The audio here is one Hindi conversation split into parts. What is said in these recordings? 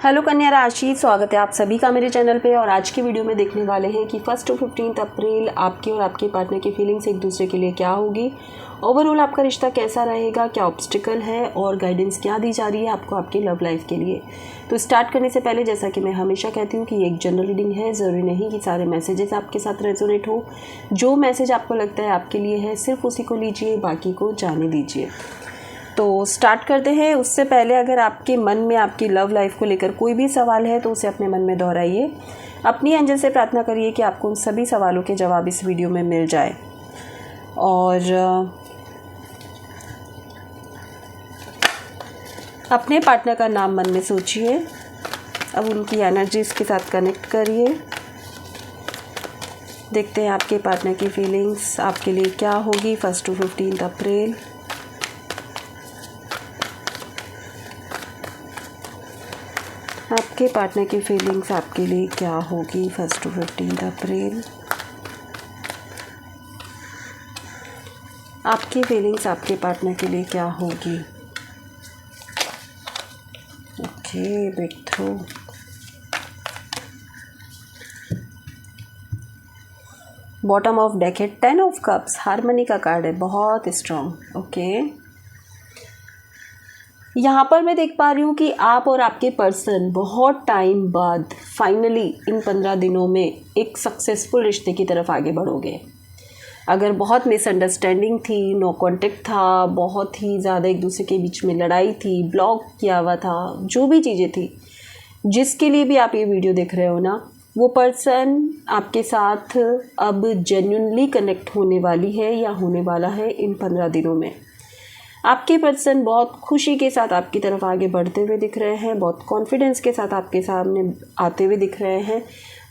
हेलो कन्या राशि, स्वागत है आप सभी का मेरे चैनल पे। और आज की वीडियो में देखने वाले हैं कि 1 to 15 अप्रैल आपकी और आपके पार्टनर की फीलिंग्स एक दूसरे के लिए क्या होगी। ओवरऑल आपका रिश्ता कैसा रहेगा, क्या ऑब्स्टिकल है और गाइडेंस क्या दी जा रही है आपको आपकी लव लाइफ के लिए। तो स्टार्ट करने से पहले जैसा कि मैं हमेशा कहती हूँ कि ये एक जनरल रीडिंग है, ज़रूरी नहीं कि सारे मैसेजेस आपके साथ रेजोनेट हो। जो मैसेज आपको लगता है आपके लिए है सिर्फ उसी को लीजिए, बाकी को जाने दीजिए। तो स्टार्ट करते हैं। उससे पहले अगर आपके मन में आपकी लव लाइफ को लेकर कोई भी सवाल है तो उसे अपने मन में दोहराइए। अपनी एंजल से प्रार्थना करिए कि आपको उन सभी सवालों के जवाब इस वीडियो में मिल जाए। और अपने पार्टनर का नाम मन में सोचिए। अब उनकी एनर्जीज के साथ कनेक्ट करिए। देखते हैं आपके पार्टनर की फीलिंग्स आपके लिए क्या होगी 1 to 15 अप्रैल। आपके पार्टनर की फीलिंग्स आपके लिए क्या होगी 1 to 15 अप्रैल। आपकी फीलिंग्स आपके पार्टनर के लिए क्या होगी। Okay, breakthrough. Bottom of deck है 10 ऑफ कप्स, हार्मनी का कार्ड है, बहुत स्ट्रॉन्ग। ओके, यहाँ पर मैं देख पा रही हूँ कि आप और आपके पर्सन बहुत टाइम बाद फाइनली इन 15 दिनों में एक सक्सेसफुल रिश्ते की तरफ आगे बढ़ोगे। अगर बहुत मिसअंडरस्टैंडिंग थी, नो कांटेक्ट था, बहुत ही ज़्यादा एक दूसरे के बीच में लड़ाई थी, ब्लॉक किया हुआ था, जो भी चीज़ें थी, जिसके लिए भी आप ये वीडियो देख रहे हो ना, वो पर्सन आपके साथ अब जेन्युइनली कनेक्ट होने वाली है या होने वाला है इन 15 दिनों में। आपके पर्सन बहुत खुशी के साथ आपकी तरफ आगे बढ़ते हुए दिख रहे हैं, बहुत कॉन्फिडेंस के साथ आपके सामने आते हुए दिख रहे हैं।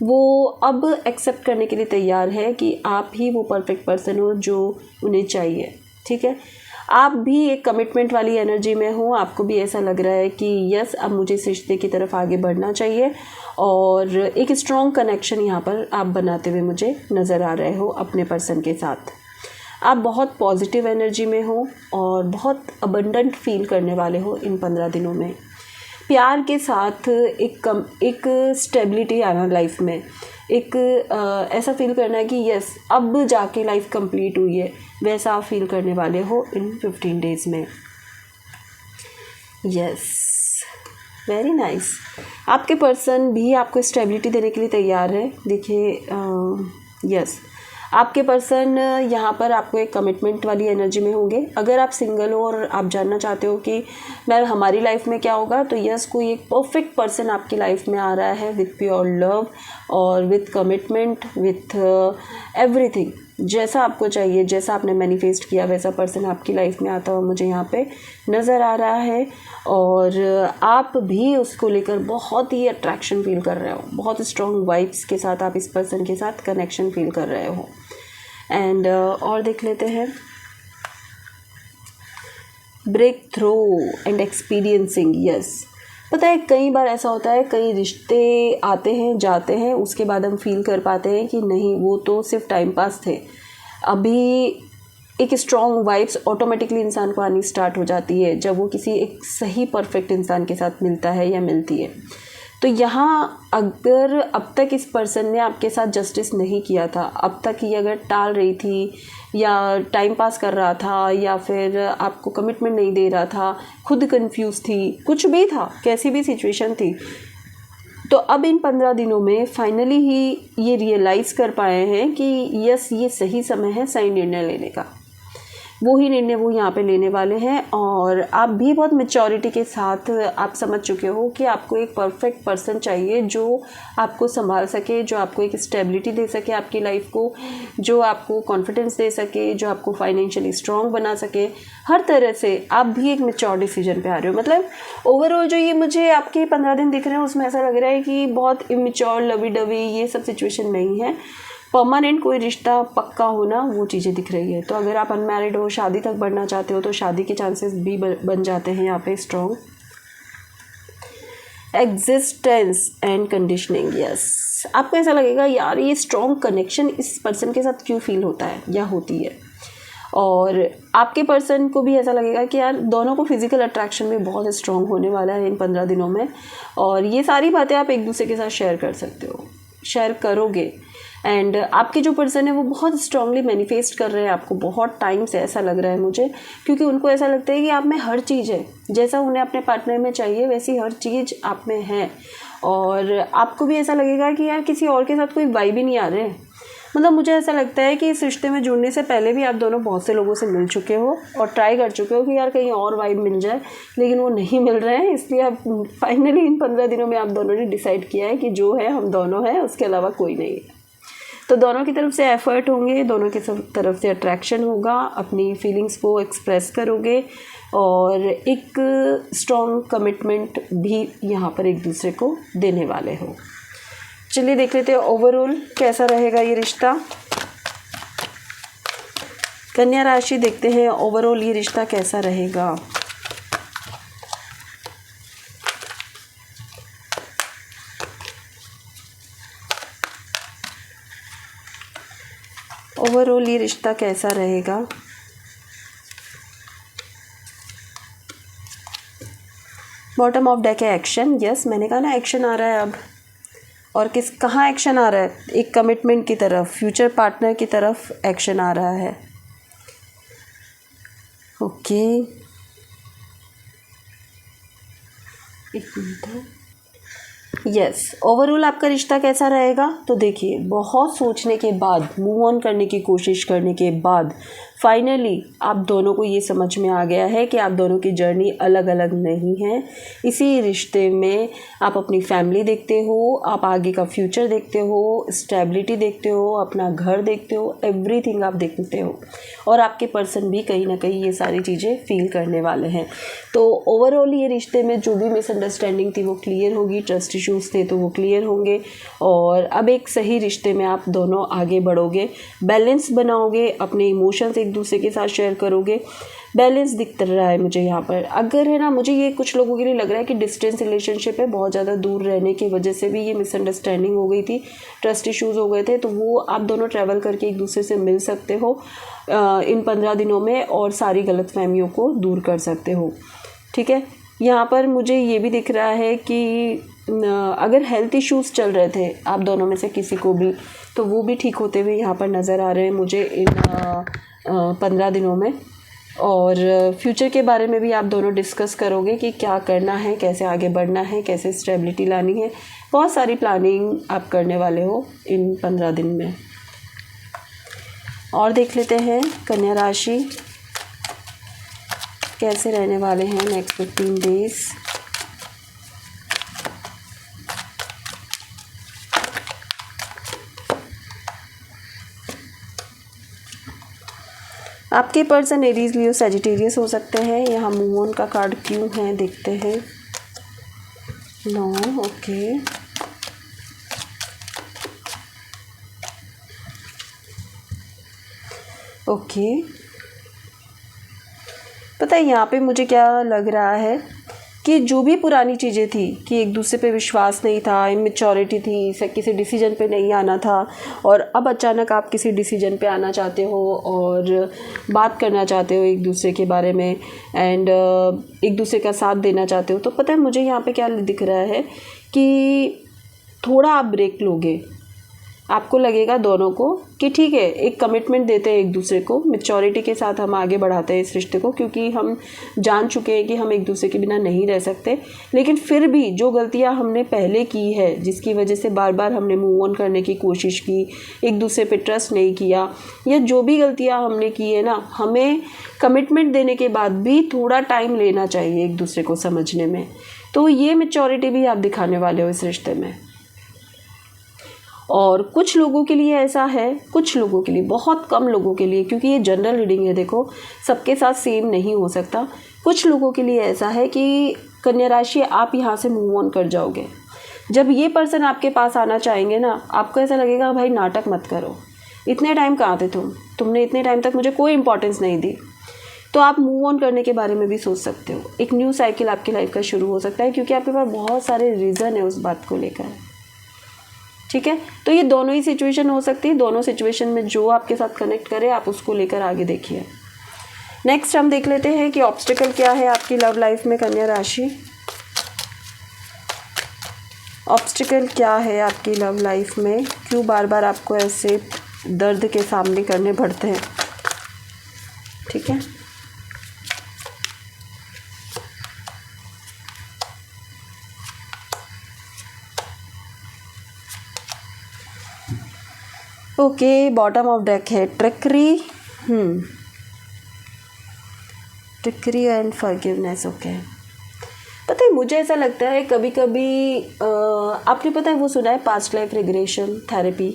वो अब एक्सेप्ट करने के लिए तैयार है कि आप ही वो परफेक्ट पर्सन हो जो उन्हें चाहिए। ठीक है, आप भी एक कमिटमेंट वाली एनर्जी में हो। आपको भी ऐसा लग रहा है कि यस, अब मुझे इस रिश्ते की तरफ आगे बढ़ना चाहिए और एक स्ट्रॉन्ग कनेक्शन यहाँ पर आप बनाते हुए मुझे नज़र आ रहे हो अपने पर्सन के साथ। आप बहुत पॉजिटिव एनर्जी में हो और बहुत अबंडेंट फील करने वाले हो इन 15 दिनों में। प्यार के साथ एक स्टेबिलिटी आना लाइफ में, एक ऐसा फील करना है कि यस, अब जाके लाइफ कंप्लीट हुई है, वैसा आप फील करने वाले हो इन 15 डेज़ में। Yes, very nice. आपके पर्सन भी आपको स्टेबिलिटी देने के लिए तैयार है। देखिए, यस, आपके पर्सन यहाँ पर आपको एक कमिटमेंट वाली एनर्जी में होंगे। अगर आप सिंगल हो और आप जानना चाहते हो कि मैं हमारी लाइफ में क्या होगा, तो यस, कोई एक परफेक्ट पर्सन आपकी लाइफ में आ रहा है विथ प्योर लव और विथ कमिटमेंट, विथ एवरीथिंग। जैसा आपको चाहिए, जैसा आपने मैनिफेस्ट किया, वैसा पर्सन आपकी लाइफ में आता हुआ मुझे यहाँ पे नज़र आ रहा है। और आप भी उसको लेकर बहुत ही अट्रैक्शन फील कर रहे हो, बहुत स्ट्रॉन्ग वाइब्स के साथ आप इस पर्सन के साथ कनेक्शन फील कर रहे हो। एंड और देख लेते हैं, breakthrough and experiencing. Yes, पता है कई बार ऐसा होता है, कई रिश्ते आते हैं जाते हैं, उसके बाद हम फील कर पाते हैं कि नहीं, वो तो सिर्फ टाइम पास थे। अभी एक स्ट्रॉन्ग वाइब्स ऑटोमेटिकली इंसान को आनी स्टार्ट हो जाती है जब वो किसी एक सही परफेक्ट इंसान के साथ मिलता है या मिलती है। तो यहाँ अगर अब तक इस पर्सन ने आपके साथ जस्टिस नहीं किया था, अब तक ये अगर टाल रही थी या टाइम पास कर रहा था या फिर आपको कमिटमेंट नहीं दे रहा था, खुद कंफ्यूज थी, कुछ भी था, कैसी भी सिचुएशन थी, तो अब इन 15 दिनों में फाइनली ही ये रियलाइज़ कर पाए हैं कि यस, ये सही समय है सही निर्णय लेने का। वो ही निर्णय वो यहाँ पे लेने वाले हैं। और आप भी बहुत मैच्योरिटी के साथ आप समझ चुके हो कि आपको एक परफेक्ट पर्सन चाहिए जो आपको संभाल सके, जो आपको एक स्टेबिलिटी दे सके आपकी लाइफ को, जो आपको कॉन्फिडेंस दे सके, जो आपको फाइनेंशियली स्ट्रॉन्ग बना सके। हर तरह से आप भी एक मैच्योर डिसीजन पे आ रहे हो। मतलब ओवरऑल जो ये मुझे आपके 15 दिन दिख रहे हैं उसमें ऐसा लग रहा है कि बहुत इमेच्योर, लवी डवी ये सब सिचुएशन नहीं है। परमानेंट कोई रिश्ता पक्का होना, वो चीज़ें दिख रही है। तो अगर आप अनमैरिड हो, शादी तक बढ़ना चाहते हो, तो शादी के चांसेस भी बन जाते हैं यहाँ पे strong. Existence and conditioning. Yes, आपको ऐसा लगेगा यार ये स्ट्रॉन्ग कनेक्शन इस पर्सन के साथ क्यों फील होता है या होती है। और आपके पर्सन को भी ऐसा लगेगा कि यार दोनों को फिजिकल अट्रैक्शन में बहुत स्ट्रॉन्ग होने वाला है इन 15 दिनों में। और ये सारी बातें आप एक दूसरे के साथ शेयर कर सकते हो, शेयर करोगे। एंड आपके जो पर्सन है वो बहुत स्ट्रांगली मैनिफेस्ट कर रहे हैं आपको, बहुत टाइम से ऐसा लग रहा है मुझे, क्योंकि उनको ऐसा लगता है कि आप में हर चीज़ है, जैसा उन्हें अपने पार्टनर में चाहिए वैसी हर चीज़ आप में है। और आपको भी ऐसा लगेगा कि यार किसी और के साथ कोई वाइब ही नहीं आ रहे। मतलब मुझे ऐसा लगता है कि इस रिश्ते में जुड़ने से पहले भी आप दोनों बहुत से लोगों से मिल चुके हो और ट्राई कर चुके हो कि यार कहीं और वाइब मिल जाए, लेकिन वो नहीं मिल रहे हैं। इसलिए अब फाइनली इन 15 दिनों में आप दोनों ने डिसाइड किया है कि जो है हम दोनों हैं, उसके अलावा कोई नहीं है। तो दोनों की तरफ से एफर्ट होंगे, दोनों की तरफ से अट्रैक्शन होगा, अपनी फीलिंग्स को एक्सप्रेस करोगे और एक स्ट्रॉन्ग कमिटमेंट भी यहाँ पर एक दूसरे को देने वाले हो। चलिए देख लेते हैं ओवरऑल कैसा रहेगा ये रिश्ता। कन्या राशि देखते हैं ओवरऑल ये रिश्ता कैसा रहेगा। ओवरऑल ये रिश्ता कैसा रहेगा। बॉटम ऑफ डेक है एक्शन। यस, मैंने कहा ना एक्शन आ रहा है अब। और कहाँ एक्शन आ रहा है? एक कमिटमेंट की तरफ, फ्यूचर पार्टनर की तरफ एक्शन आ रहा है। ओके, एक मिनट। यस, ओवरऑल आपका रिश्ता कैसा रहेगा? तो देखिए, बहुत सोचने के बाद, मूव ऑन करने की कोशिश करने के बाद फाइनली आप दोनों को ये समझ में आ गया है कि आप दोनों की जर्नी अलग अलग नहीं है। इसी रिश्ते में आप अपनी फैमिली देखते हो, आप आगे का फ्यूचर देखते हो, स्टेबिलिटी देखते हो, अपना घर देखते हो, एवरीथिंग आप देखते हो। और आपके पर्सन भी कहीं ना कहीं ये सारी चीज़ें फील करने वाले हैं। तो ओवरऑल ये रिश्ते में जो भी मिसअंडरस्टैंडिंग थी वो क्लियर होगी, ट्रस्ट इश्यूज़ थे तो वो क्लियर होंगे। और अब एक सही रिश्ते में आप दोनों आगे बढ़ोगे, बैलेंस बनाओगे, अपने इमोशंस एक दूसरे के साथ शेयर करोगे। बैलेंस दिख रहा है मुझे यहाँ पर। अगर है ना, मुझे ये कुछ लोगों के लिए लग रहा है कि डिस्टेंस रिलेशनशिप है, बहुत ज़्यादा दूर रहने की वजह से भी ये मिसअंडरस्टैंडिंग हो गई थी, ट्रस्ट इश्यूज़ हो गए थे। तो वो आप दोनों ट्रैवल करके एक दूसरे से मिल सकते हो इन 15 दिनों में और सारी गलतफहमियों को दूर कर सकते हो। ठीक है, यहाँ पर मुझे ये भी दिख रहा है कि अगर हेल्थ इश्यूज़ चल रहे थे आप दोनों में से किसी को भी, तो वो भी ठीक होते हुए यहाँ पर नज़र आ रहे हैं मुझे इन 15 दिनों में। और फ्यूचर के बारे में भी आप दोनों डिस्कस करोगे कि क्या करना है, कैसे आगे बढ़ना है, कैसे स्टेबिलिटी लानी है। बहुत सारी प्लानिंग आप करने वाले हो इन 15 दिन में। और देख लेते हैं कन्या राशि कैसे रहने वाले हैं नेक्स्ट 15 डेज। आपके पर्सन एरीज, लियो, सजिटेरियस हो सकते हैं। यहाँ मूव ऑन का कार्ड क्यों है देखते हैं। No, okay, okay. पता है यहाँ पे मुझे क्या लग रहा है कि जो भी पुरानी चीज़ें थी कि एक दूसरे पे विश्वास नहीं था, इमेच्योरिटी थी, किसी डिसीजन पे नहीं आना था, और अब अचानक आप किसी डिसीजन पे आना चाहते हो और बात करना चाहते हो एक दूसरे के बारे में एंड एक दूसरे का साथ देना चाहते हो। तो पता है मुझे यहाँ पे क्या दिख रहा है कि थोड़ा आप ब्रेक लोगे। आपको लगेगा दोनों को कि ठीक है, एक कमिटमेंट देते हैं एक दूसरे को, मैच्योरिटी के साथ हम आगे बढ़ाते हैं इस रिश्ते को, क्योंकि हम जान चुके हैं कि हम एक दूसरे के बिना नहीं रह सकते। लेकिन फिर भी जो गलतियां हमने पहले की है, जिसकी वजह से बार बार हमने मूव ऑन करने की कोशिश की, एक दूसरे पे ट्रस्ट नहीं किया, या जो भी गलतियां हमने की है ना, हमें कमिटमेंट देने के बाद भी थोड़ा टाइम लेना चाहिए एक दूसरे को समझने में। तो ये मैच्योरिटी भी आप दिखाने वाले हो इस रिश्ते में। और कुछ लोगों के लिए ऐसा है, कुछ लोगों के लिए, बहुत कम लोगों के लिए, क्योंकि ये जनरल रीडिंग है, देखो सबके साथ सेम नहीं हो सकता। कुछ लोगों के लिए ऐसा है कि कन्या राशि आप यहाँ से मूव ऑन कर जाओगे। जब ये पर्सन आपके पास आना चाहेंगे ना, आपको ऐसा लगेगा भाई नाटक मत करो, इतने टाइम कहाँ थे तुमने इतने टाइम तक मुझे कोई इंपॉर्टेंस नहीं दी। तो आप मूव ऑन करने के बारे में भी सोच सकते हो। एक न्यू साइकिल आपकी लाइफ का शुरू हो सकता है, क्योंकि आपके पास बहुत सारे रीज़न है उस बात को लेकर। ठीक है, तो ये दोनों ही सिचुएशन हो सकती है। दोनों सिचुएशन में जो आपके साथ कनेक्ट करे आप उसको लेकर आगे देखिए। नेक्स्ट हम देख लेते हैं कि ऑब्स्टिकल क्या है आपकी लव लाइफ में कन्या राशि। ऑब्स्टिकल क्या है आपकी लव लाइफ में, क्यों बार बार आपको ऐसे दर्द के सामने करने पड़ते हैं। ठीक है, ओके, बॉटम ऑफ डेक है trickery, trickery and forgiveness. Okay, पता है मुझे ऐसा लगता है कभी कभी आपने पता है वो सुना है पास्ट लाइफ रिग्रेशन थेरेपी।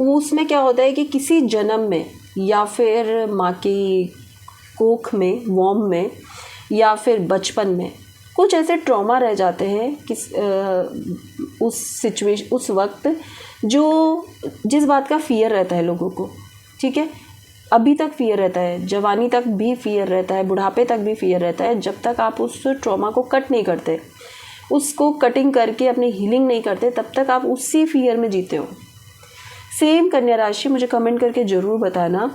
उसमें क्या होता है कि किसी जन्म में या फिर माँ की कोख में, वॉम में, या फिर बचपन में कुछ ऐसे ट्रॉमा रह जाते हैं उस सिचुएशन, उस वक्त जो जिस बात का फियर रहता है लोगों को। ठीक है, अभी तक फियर रहता है, जवानी तक भी फियर रहता है, बुढ़ापे तक भी फियर रहता है। जब तक आप उस ट्रॉमा को कट नहीं करते, उसको कटिंग करके अपनी हीलिंग नहीं करते, तब तक आप उसी फियर में जीते हो। सेम कन्या राशि, मुझे कमेंट करके ज़रूर बताना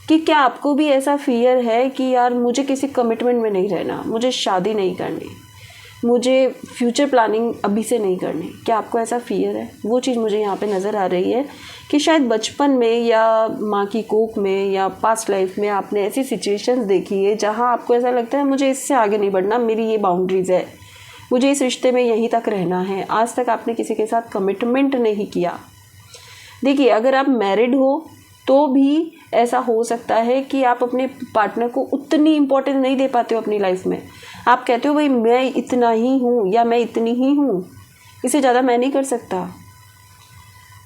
कि क्या आपको भी ऐसा फियर है कि यार मुझे किसी कमिटमेंट में नहीं रहना, मुझे शादी नहीं करनी, मुझे फ्यूचर प्लानिंग अभी से नहीं करनी। क्या आपको ऐसा फियर है? वो चीज़ मुझे यहाँ पे नज़र आ रही है कि शायद बचपन में या माँ की कोख में या पास्ट लाइफ में आपने ऐसी सिचुएशंस देखी है जहाँ आपको ऐसा लगता है मुझे इससे आगे नहीं बढ़ना, मेरी ये बाउंड्रीज़ है, मुझे इस रिश्ते में यहीं तक रहना है। आज तक आपने किसी के साथ कमिटमेंट नहीं किया। देखिए, अगर आप मैरिड हो तो भी ऐसा हो सकता है कि आप अपने पार्टनर को उतनी इम्पोर्टेंस नहीं दे पाते हो अपनी लाइफ में। आप कहते हो भाई मैं इतना ही हूँ या मैं इतनी ही हूँ, इससे ज़्यादा मैं नहीं कर सकता।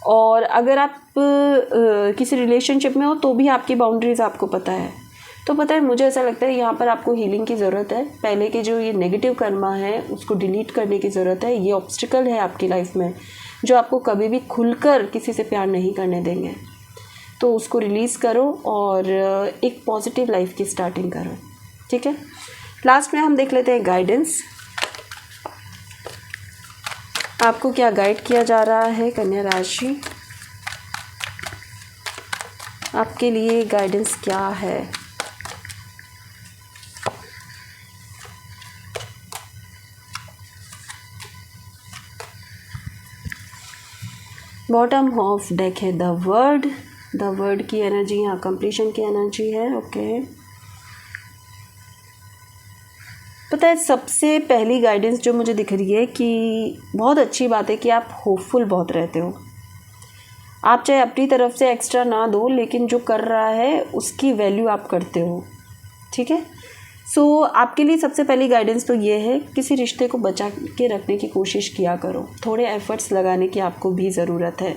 और अगर आप किसी रिलेशनशिप में हो तो भी आपकी बाउंड्रीज़ आपको पता है। तो पता है मुझे ऐसा लगता है यहाँ पर आपको हीलिंग की ज़रूरत है। पहले के जो ये नेगेटिव कर्मा है उसको डिलीट करने की ज़रूरत है। ये ऑब्स्टिकल है आपकी लाइफ में जो आपको कभी भी खुलकर किसी से प्यार नहीं करने देंगे। तो उसको रिलीज़ करो और एक पॉजिटिव लाइफ की स्टार्टिंग करो। ठीक है, लास्ट में हम देख लेते हैं गाइडेंस। आपको क्या गाइड किया जा रहा है कन्या राशि, आपके लिए गाइडेंस क्या है। बॉटम ऑफ डेक है द वर्ड की एनर्जी, यहाँ कंप्लीशन की एनर्जी है। ओके, पता है सबसे पहली गाइडेंस जो मुझे दिख रही है कि बहुत अच्छी बात है कि आप होपफुल बहुत रहते हो। आप चाहे अपनी तरफ से एक्स्ट्रा ना दो, लेकिन जो कर रहा है उसकी वैल्यू आप करते हो। ठीक है, सो आपके लिए सबसे पहली गाइडेंस तो ये है, किसी रिश्ते को बचा के रखने की कोशिश किया करो। थोड़े एफर्ट्स लगाने की आपको भी ज़रूरत है।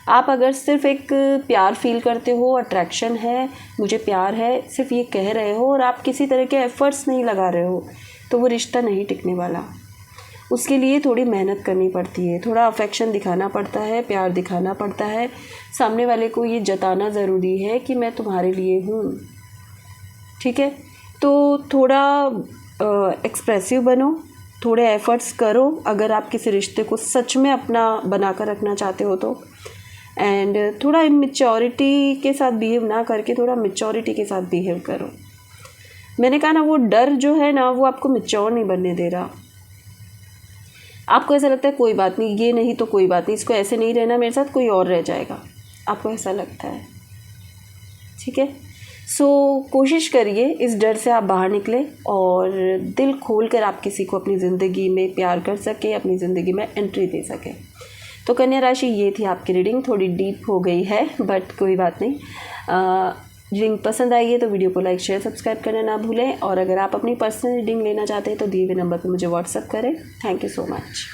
आप अगर सिर्फ एक प्यार फील करते हो, अट्रैक्शन है, मुझे प्यार है, सिर्फ ये कह रहे हो और आप किसी तरह के एफ़र्ट्स नहीं लगा रहे हो, तो वो रिश्ता नहीं टिकने वाला। उसके लिए थोड़ी मेहनत करनी पड़ती है, थोड़ा अफेक्शन दिखाना पड़ता है, प्यार दिखाना पड़ता है। सामने वाले को ये जताना ज़रूरी है कि मैं तुम्हारे लिए हूँ। ठीक है, तो थोड़ा एक्सप्रेसिव बनो, थोड़े एफ़र्ट्स करो अगर आप किसी रिश्ते को सच में अपना बना कर रखना चाहते हो तो। एंड थोड़ा इमेच्योरिटी के साथ बिहेव ना करके थोड़ा मैच्योरिटी के साथ बिहेव करो। मैंने कहा ना, वो डर जो है ना वो आपको मैच्योर नहीं बनने दे रहा। आपको ऐसा लगता है कोई बात नहीं, ये नहीं तो कोई बात नहीं, इसको ऐसे नहीं रहना मेरे साथ, कोई और रह जाएगा, आपको ऐसा लगता है। ठीक है, सो कोशिश करिए इस डर से आप बाहर निकले और दिल खोल कर आप किसी को अपनी ज़िंदगी में प्यार कर सके, अपनी ज़िंदगी में एंट्री दे सके। तो कन्या राशि, ये थी आपकी रीडिंग। थोड़ी डीप हो गई है बट कोई बात नहीं। रीडिंग पसंद आई है तो वीडियो को लाइक, शेयर, सब्सक्राइब करना ना भूलें। और अगर आप अपनी पर्सनल रीडिंग लेना चाहते हैं तो दिए हुए नंबर पर मुझे व्हाट्सअप करें। Thank you so much.